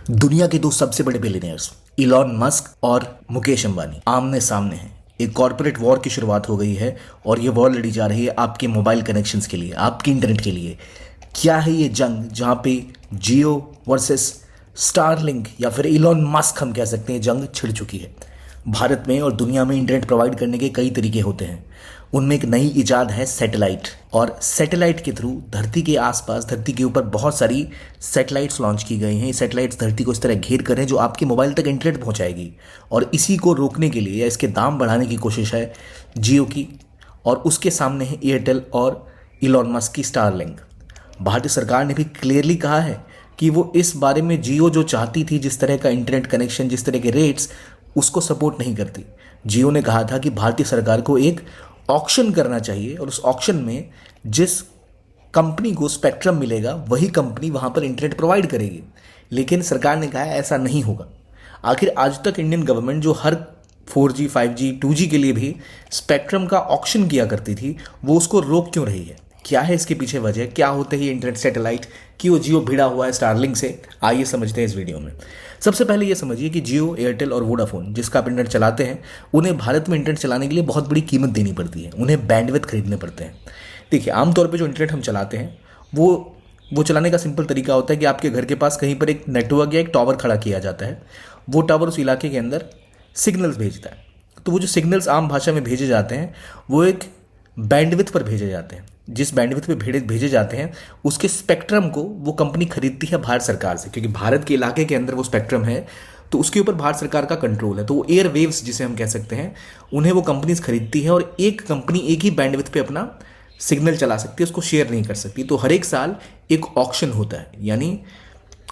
दुनिया के दो सबसे बड़े बिलियनियर्स इलॉन मस्क और मुकेश अंबानी आमने सामने हैं। एक कॉरपोरेट वॉर की शुरुआत हो गई है और ये वॉर लड़ी जा रही है आपके मोबाइल कनेक्शंस के लिए, आपके इंटरनेट के लिए। क्या है ये जंग जहां पे जियो वर्सेस स्टारलिंक या फिर इलॉन मस्क हम कह सकते हैं जंग छिड़ चुकी है। भारत में और दुनिया में इंटरनेट प्रोवाइड करने के कई तरीके होते हैं। उनमें एक नई इजाद है सैटेलाइट, और सैटेलाइट के थ्रू धरती के आसपास, धरती के ऊपर बहुत सारी सैटेलाइट्स लॉन्च की गई हैं। ये सैटेलाइट्स धरती को इस तरह घेर कर हैं जो आपके मोबाइल तक इंटरनेट पहुंचाएगी, और इसी को रोकने के लिए या इसके दाम बढ़ाने की कोशिश है जियो की, और उसके सामने है एयरटेल और इलॉन मस्क की स्टारलिंक। भारतीय सरकार ने भी क्लियरली कहा है कि वो इस बारे में जियो जो चाहती थी, जिस तरह का इंटरनेट कनेक्शन, जिस तरह के रेट्स, उसको सपोर्ट नहीं करती। जियो ने कहा था कि भारतीय सरकार को एक ऑक्शन करना चाहिए और उस ऑक्शन में जिस कंपनी को स्पेक्ट्रम मिलेगा वही कंपनी वहां पर इंटरनेट प्रोवाइड करेगी। लेकिन सरकार ने कहा ऐसा नहीं होगा। आखिर आज तक इंडियन गवर्नमेंट जो हर 4G 5G 2G के लिए भी स्पेक्ट्रम का ऑक्शन किया करती थी, वो उसको रोक क्यों रही है? क्या है इसके पीछे वजह? क्या होते ही इंटरनेट सैटेलाइट कि वो जियो भिड़ा हुआ है स्टारलिंक से? आइए समझते हैं इस वीडियो में। सबसे पहले ये समझिए कि जियो, एयरटेल और वोडाफोन जिसका आप इंटरनेट चलाते हैं, उन्हें भारत में इंटरनेट चलाने के लिए बहुत बड़ी कीमत देनी पड़ती है। उन्हें बैंडविड्थ खरीदने पड़ते हैं। देखिए, आमतौर पर जो इंटरनेट हम चलाते हैं वो चलाने का सिंपल तरीका होता है कि आपके घर के पास कहीं पर एक नेटवर्क या एक टावर खड़ा किया जाता है। वो टावर उस इलाके के अंदर सिग्नल्स भेजता है। तो वो जो सिग्नल्स आम भाषा में भेजे जाते हैं वो एक बैंडविड्थ पर भेजे जाते हैं। जिस बैंडविड्थ पे भेजे जाते हैं उसके स्पेक्ट्रम को वो कंपनी खरीदती है भारत सरकार से, क्योंकि भारत के इलाके के अंदर वो स्पेक्ट्रम है तो उसके ऊपर भारत सरकार का कंट्रोल है। तो वो एयर वेव्स जिसे हम कह सकते हैं, उन्हें वो कंपनीज खरीदती है, और एक कंपनी एक ही बैंडविड्थ पे अपना सिग्नल चला सकती है, उसको शेयर नहीं कर सकती। तो हर एक साल एक ऑक्शन होता है, यानी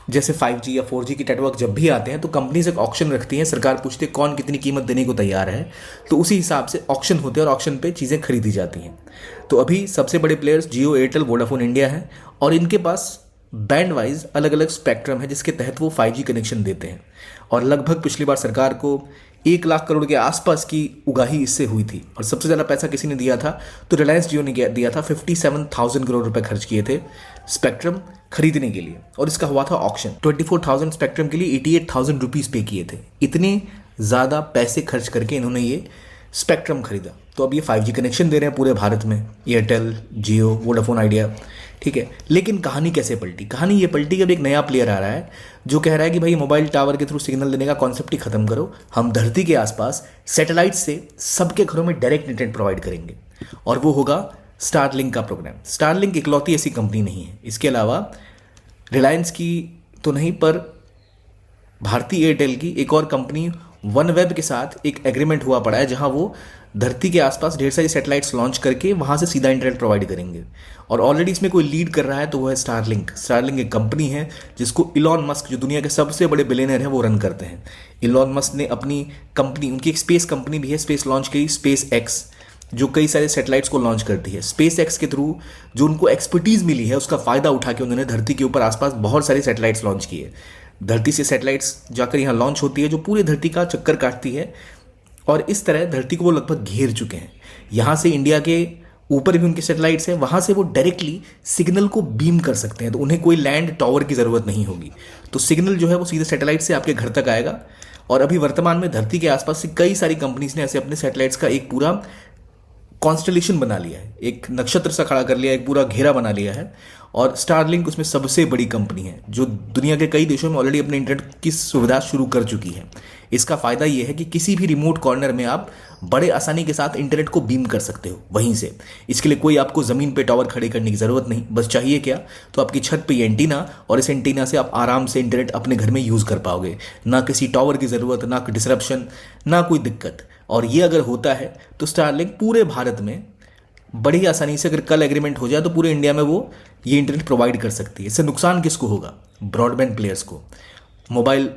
जैसे 5G या 4G की नेटवर्क जब भी आते हैं तो कंपनीज एक ऑक्शन रखती हैं, सरकार पूछती है कौन कितनी कीमत देने को तैयार है, तो उसी हिसाब से ऑक्शन होते हैं और ऑक्शन पे चीज़ें खरीदी जाती हैं। तो अभी सबसे बड़े प्लेयर्स जियो, एयरटेल, वोडाफोन इंडिया हैं, और इनके पास बैंड वाइज अलग अलग स्पेक्ट्रम है जिसके तहत वो 5G कनेक्शन देते हैं। और लगभग पिछली बार सरकार को 1 लाख करोड़ के आसपास की उगाही इससे हुई थी, और सबसे ज़्यादा पैसा किसी ने दिया था तो रिलायंस जियो ने दिया था। 57,000 करोड़ रुपए खर्च किए थे स्पेक्ट्रम खरीदने के लिए, और इसका हुआ था ऑक्शन। 24,000 स्पेक्ट्रम के लिए 88,000 रुपीज़ पे किए थे। इतने ज़्यादा पैसे खर्च करके इन्होंने ये स्पेक्ट्रम खरीदा। तो अब ये 5G कनेक्शन दे रहे हैं पूरे भारत में, एयरटेल, जियो, वोडाफोन आइडिया, ठीक है। लेकिन कहानी कैसे पलटी? कहानी ये पलटी कि अब एक नया प्लेयर आ रहा है जो कह रहा है कि भाई मोबाइल टावर के थ्रू सिग्नल देने का कॉन्सेप्ट ही खत्म करो, हम धरती के आसपास सैटेलाइट से सबके घरों में डायरेक्ट इंटरनेट प्रोवाइड करेंगे, और वो होगा स्टारलिंक का प्रोग्राम। स्टारलिंक इकलौती ऐसी कंपनी नहीं है, इसके अलावा रिलायंस की तो नहीं, पर भारतीय एयरटेल की एक और कंपनी वनवेब के साथ एक एग्रीमेंट हुआ पड़ा है, जहां वो धरती के आसपास ढेर सारी सैटेलाइट्स लॉन्च करके वहां से सीधा इंटरनेट प्रोवाइड करेंगे। और ऑलरेडी इसमें कोई लीड कर रहा है तो वो है स्टारलिंक। स्टारलिंक एक कंपनी है जिसको इलॉन मस्क, जो दुनिया के सबसे बड़े बिलियनर हैं, वो रन करते हैं। इलॉन मस्क ने अपनी कंपनी, उनकी एक स्पेस कंपनी भी है, स्पेस लॉन्च की, स्पेस एक्स, जो कई सारे सैटेलाइट्स को लॉन्च करती है। स्पेस एक्स के थ्रू जो उनको एक्सपर्टीज मिली है उसका फायदा उठा के उन्होंने धरती के ऊपर आसपास बहुत सारी सैटेलाइट्स लॉन्च की है। धरती से सैटेलाइट्स जाकर यहाँ लॉन्च होती है जो पूरे धरती का चक्कर काटती है, और इस तरह धरती को वो लगभग घेर चुके हैं। यहाँ से इंडिया के ऊपर भी उनके सैटेलाइट्स हैं, वहाँ से वो डायरेक्टली सिग्नल को बीम कर सकते हैं, तो उन्हें कोई लैंड टावर की ज़रूरत नहीं होगी। तो सिग्नल जो है वो सीधे सैटेलाइट से आपके घर तक आएगा। और अभी वर्तमान में धरती के आसपास से कई सारी कंपनीज ने ऐसे अपने सैटेलाइट्स का एक पूरा कॉन्स्टलेशन बना लिया है, एक नक्षत्र सा खड़ा कर लिया, एक पूरा घेरा बना लिया है, और स्टारलिंक उसमें सबसे बड़ी कंपनी है जो दुनिया के कई देशों में ऑलरेडी अपने इंटरनेट की सुविधा शुरू कर चुकी है। इसका फायदा यह है कि किसी भी रिमोट कॉर्नर में आप बड़े आसानी के साथ इंटरनेट को बीम कर सकते हो वहीं से। इसके लिए कोई आपको ज़मीन पे टावर खड़े करने की ज़रूरत नहीं, बस चाहिए क्या, तो आपकी छत पे ये एंटीना, और इस एंटीना से आप आराम से इंटरनेट अपने घर में यूज़ कर पाओगे। ना किसी टावर की ज़रूरत, ना कोई डिसरप्शन, ना कोई दिक्कत। और ये अगर होता है तो स्टारलिंक पूरे भारत में बड़ी आसानी से, अगर कल एग्रीमेंट हो जाए तो पूरे इंडिया में वो ये इंटरनेट प्रोवाइड कर सकती है। इससे नुकसान किसको होगा? ब्रॉडबैंड प्लेयर्स को, मोबाइल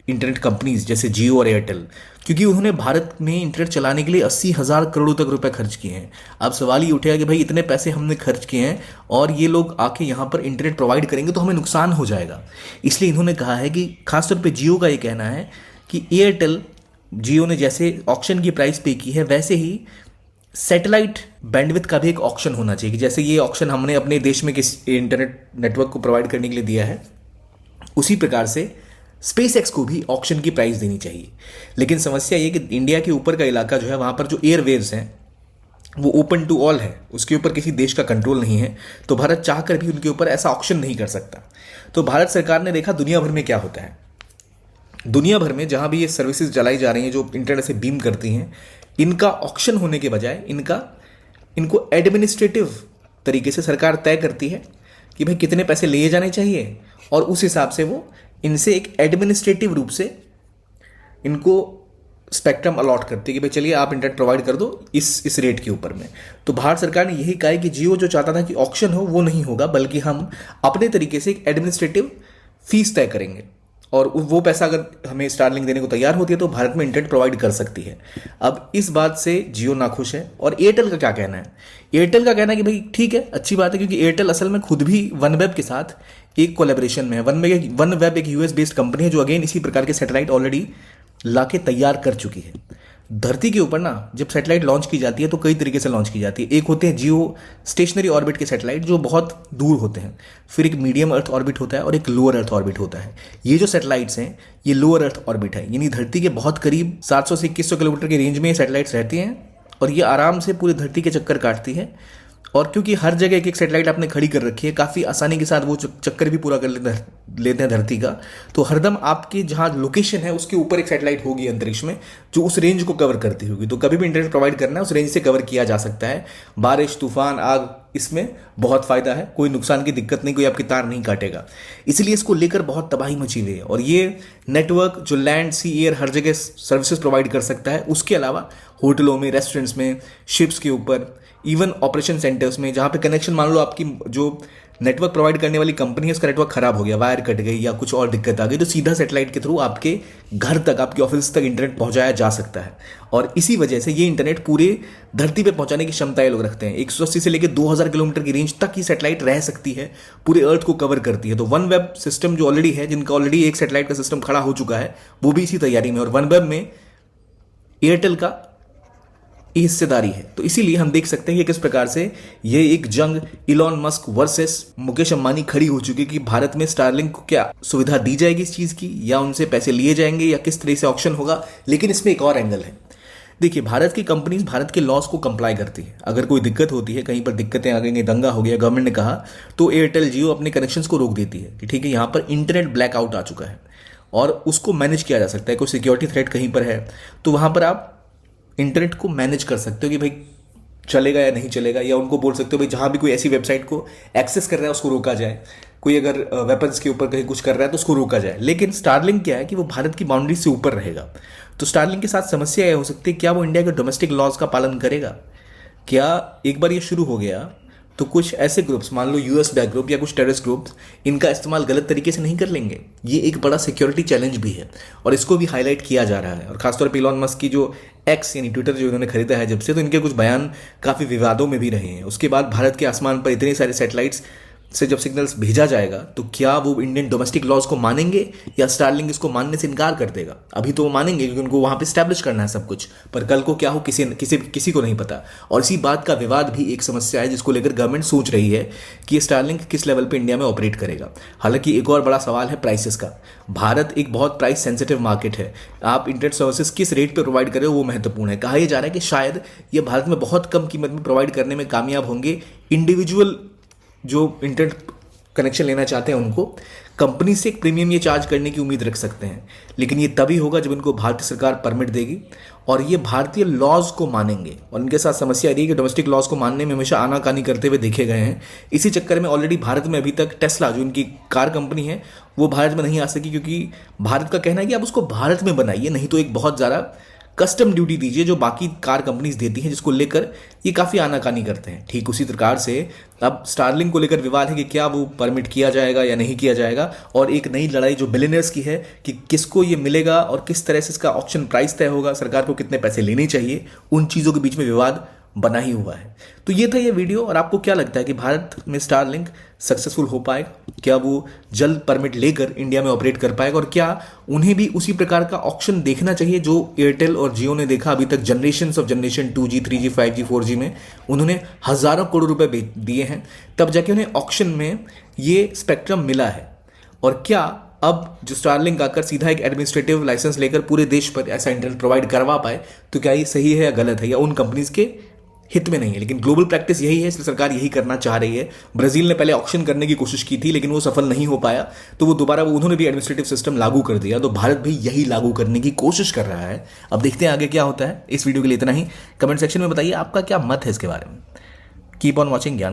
इंटरनेट कंपनीज जैसे जियो और एयरटेल, क्योंकि उन्होंने भारत में इंटरनेट चलाने के लिए 80,000 करोड़ तक रुपए खर्च किए हैं। अब सवाल ये उठेगा कि भाई इतने पैसे हमने खर्च किए हैं और ये लोग आके यहाँ पर इंटरनेट प्रोवाइड करेंगे तो हमें नुकसान हो जाएगा। इसलिए इन्होंने कहा है कि खासतौर पर जियो का ये कहना है कि एयरटेल, जियो ने जैसे ऑक्शन की प्राइस पे की है वैसे ही सैटेलाइट बैंडविड्थ का भी एक ऑक्शन होना चाहिए कि जैसे ये ऑक्शन हमने अपने देश में किस इंटरनेट नेटवर्क को प्रोवाइड करने के लिए दिया है, उसी प्रकार से स्पेस एक्स को भी ऑक्शन की प्राइस देनी चाहिए। लेकिन समस्या ये कि इंडिया के ऊपर का इलाका जो है वहाँ पर जो एयरवेव्स हैं वो ओपन टू ऑल है, उसके ऊपर किसी देश का कंट्रोल नहीं है, तो भारत चाहकर भी उनके ऊपर ऐसा ऑक्शन नहीं कर सकता। तो भारत सरकार ने देखा दुनिया भर में क्या होता है, दुनिया भर में जहाँ भी ये सर्विसेज चलाई जा रही हैं जो इंटरनेट से बीम करती हैं, इनका ऑक्शन होने के बजाय इनको एडमिनिस्ट्रेटिव तरीके से सरकार तय करती है कि भाई कितने पैसे लिए जाने चाहिए, और उस हिसाब से वो इनसे एक एडमिनिस्ट्रेटिव रूप से इनको स्पेक्ट्रम अलॉट करती है कि भाई चलिए आप इंटरनेट प्रोवाइड कर दो इस रेट के ऊपर में। तो भारत सरकार ने यही कहा है कि जियो जो चाहता था कि ऑक्शन हो वो नहीं होगा, बल्कि हम अपने तरीके से एक एडमिनिस्ट्रेटिव फीस तय करेंगे, और वो पैसा अगर हमें स्टारलिंक देने को तैयार होती है तो भारत में इंटरनेट प्रोवाइड कर सकती है। अब इस बात से जियो नाखुश है। और एयरटेल का क्या कहना है? एयरटेल का कहना है कि भाई ठीक है, अच्छी बात है, क्योंकि एयरटेल असल में खुद भी वनवेब के साथ एक कोलैबोरेशन में है। वनवेब एक यूएस बेस्ड कंपनी है जो अगेन इसी प्रकार के सैटेलाइट ऑलरेडी लाके तैयार कर चुकी है। धरती के ऊपर ना जब सैटेलाइट लॉन्च की जाती है तो कई तरीके से लॉन्च की जाती है। एक होते हैं जियो स्टेशनरी ऑर्बिट के सैटेलाइट जो बहुत दूर होते हैं, फिर एक मीडियम अर्थ ऑर्बिट होता है और एक लोअर अर्थ ऑर्बिट होता है। ये जो सैटेलाइट्स हैं ये लोअर अर्थ ऑर्बिट है, यानी धरती के बहुत करीब 700 से 2100 किलोमीटर की रेंज में ये सैटेलाइट्स रहती हैं, और ये आराम से पूरी धरती के चक्कर काटती है। और क्योंकि हर जगह एक एक सैटेलाइट आपने खड़ी कर रखी है, काफ़ी आसानी के साथ वो चक्कर भी पूरा कर लेते हैं धरती का, तो हरदम आपकी जहाँ लोकेशन है उसके ऊपर एक सैटेलाइट होगी अंतरिक्ष में जो उस रेंज को कवर करती होगी। तो कभी भी इंटरनेट प्रोवाइड करना है उस रेंज से कवर किया जा सकता है। बारिश, तूफान, आग, इसमें बहुत फायदा है, कोई नुकसान की दिक्कत नहीं, कोई आपकी तार नहीं काटेगा। इसलिए इसको लेकर बहुत तबाही मची हुई है। और ये नेटवर्क जो लैंड, सी, एयर हर जगह सर्विसेज प्रोवाइड कर सकता है। उसके अलावा होटलों में, रेस्टोरेंट्स में, शिप्स के ऊपर, इवन ऑपरेशन सेंटर्स में, जहाँ पे कनेक्शन मान लो आपकी जो नेटवर्क प्रोवाइड करने वाली कंपनी है उसका नेटवर्क खराब हो गया, वायर कट गई या कुछ और दिक्कत आ गई, तो सीधा सैटेलाइट के थ्रू आपके घर तक, आपके ऑफिस तक इंटरनेट पहुंचाया जा सकता है। और इसी वजह से ये इंटरनेट पूरे धरती पे पहुंचाने की क्षमता ये लोग रखते हैं। 180 से लेकर 2000 किलोमीटर की रेंज तक ये सैटेलाइट रह सकती है, पूरे अर्थ को कवर करती है। तो वन वेब सिस्टम जो ऑलरेडी है, जिनका ऑलरेडी एक सैटेलाइट का सिस्टम खड़ा हो चुका है, वो भी इसी तैयारी में, और वन वेब में एयरटेल का हिस्सेदारी है। तो इसीलिए हम देख सकते हैं कि किस प्रकार से ये एक जंग Elon Musk versus Mukesh Ambani खड़ी हो चुकी है कि भारत में स्टारलिंक को क्या सुविधा दी जाएगी इस चीज़ की, या उनसे पैसे लिए जाएंगे, या किस तरह से ऑक्शन होगा। लेकिन इसमें एक और एंगल है। देखिए, भारत की कंपनीज भारत के लॉज को कंप्लाई करती है। अगर कोई दिक्कत होती है, कहीं पर दिक्कतें आ गई, दंगा हो गया, गवर्नमेंट ने कहा, तो एयरटेल जियो अपने कनेक्शंस को रोक देती है कि ठीक है यहाँ पर इंटरनेट ब्लैकआउट आ चुका है और उसको मैनेज किया जा सकता है। कोई सिक्योरिटी थ्रेट कहीं पर है तो वहाँ पर आप इंटरनेट को मैनेज कर सकते हो कि भाई चलेगा या नहीं चलेगा, या उनको बोल सकते हो भाई जहाँ भी कोई ऐसी वेबसाइट को एक्सेस कर रहा है उसको रोका जाए, कोई अगर वेपन्स के ऊपर कहीं कुछ कर रहा है तो उसको रोका जाए। लेकिन स्टारलिंक क्या है कि वो भारत की बाउंड्री से ऊपर रहेगा। तो स्टारलिंक के साथ समस्या यह हो सकती है, क्या वो इंडिया के डोमेस्टिक लॉज का पालन करेगा? क्या एक बार ये शुरू हो गया तो कुछ ऐसे ग्रुप्स, मान लो यूएस बैक ग्रुप या कुछ टेररिस्ट ग्रुप्स, इनका इस्तेमाल गलत तरीके से नहीं कर लेंगे? ये एक बड़ा सिक्योरिटी चैलेंज भी है और इसको भी हाईलाइट किया जा रहा है। और खासतौर पर इलॉन मस्क की जो एक्स यानी ट्विटर जो इन्होंने खरीदा है जब से, तो इनके कुछ बयान काफ़ी विवादों में भी रहे हैं। उसके बाद भारत के आसमान पर इतने सारे सैटेलाइट्स से जब सिग्नल्स भेजा जाएगा तो क्या वो इंडियन डोमेस्टिक लॉज को मानेंगे या स्टारलिंक इसको मानने से इनकार कर देगा? अभी तो वो मानेंगे क्योंकि उनको वहाँ पे स्टैब्लिश करना है सब कुछ, पर कल को क्या हो किसी को नहीं पता। और इसी बात का विवाद भी एक समस्या है जिसको लेकर गवर्नमेंट सोच रही है कि स्टारलिंक किस लेवल पर इंडिया में ऑपरेट करेगा। हालांकि एक और बड़ा सवाल है प्राइसेस का। भारत एक बहुत प्राइस सेंसिटिव मार्केट है। आप इंटरनेट सर्विसेज किस रेट पर प्रोवाइड कर रहे हो वो महत्वपूर्ण है। कहा यह जा रहा है कि शायद ये भारत में बहुत कम कीमत में प्रोवाइड करने में कामयाब होंगे। इंडिविजुअल जो इंटरनेट कनेक्शन लेना चाहते हैं उनको कंपनी से एक प्रीमियम ये चार्ज करने की उम्मीद रख सकते हैं, लेकिन ये तभी होगा जब इनको भारतीय सरकार परमिट देगी और ये भारतीय लॉज को मानेंगे। और इनके साथ समस्या रही है कि डोमेस्टिक लॉज को मानने में हमेशा आनाकानी करते हुए देखे गए हैं। इसी चक्कर में ऑलरेडी भारत में अभी तक टेस्ला जो इनकी कार कंपनी है वो भारत में नहीं आ सकी, क्योंकि भारत का कहना है कि आप उसको भारत में बनाइए, नहीं तो एक बहुत ज़्यादा कस्टम ड्यूटी दीजिए जो बाकी कार कंपनीज देती हैं, जिसको लेकर ये काफ़ी आनाकानी करते हैं। ठीक उसी प्रकार से अब स्टारलिंक को लेकर विवाद है कि क्या वो परमिट किया जाएगा या नहीं किया जाएगा, और एक नई लड़ाई जो बिलियनर्स की है कि किसको ये मिलेगा और किस तरह से इसका ऑप्शन प्राइस तय होगा, सरकार को कितने पैसे लेने चाहिए, उन चीज़ों के बीच में विवाद बना ही हुआ है। तो ये था ये वीडियो। और आपको क्या लगता है कि भारत में स्टारलिंक सक्सेसफुल हो पाएगा? क्या वो जल्द परमिट लेकर इंडिया में ऑपरेट कर पाएगा? और क्या उन्हें भी उसी प्रकार का ऑक्शन देखना चाहिए जो एयरटेल और जियो ने देखा अभी तक generation 2G, 3G, 5G, 4G में? उन्होंने हज़ारों करोड़ रुपए दिए हैं, तब जाके उन्हें ऑक्शन में ये स्पेक्ट्रम मिला है। और क्या अब जो स्टारलिंक आकर सीधा एक एडमिनिस्ट्रेटिव लाइसेंस लेकर पूरे देश पर ऐसा इंटरनेट प्रोवाइड करवा पाए, तो क्या ये सही है या गलत है, या उन कंपनीज के हित में नहीं है। लेकिन ग्लोबल प्रैक्टिस यही है, इसलिए सरकार यही करना चाह रही है। ब्राजील ने पहले ऑक्शन करने की कोशिश की थी, लेकिन वो सफल नहीं हो पाया, तो वो दोबारा उन्होंने भी एडमिनिस्ट्रेटिव सिस्टम लागू कर दिया। तो भारत भी यही लागू करने की कोशिश कर रहा है। अब देखते हैं आगे क्या होता है। इस वीडियो के लिए इतना ही। कमेंट सेक्शन में बताइए आपका क्या मत है इसके बारे में। कीप ऑन वॉचिंग ज्ञान।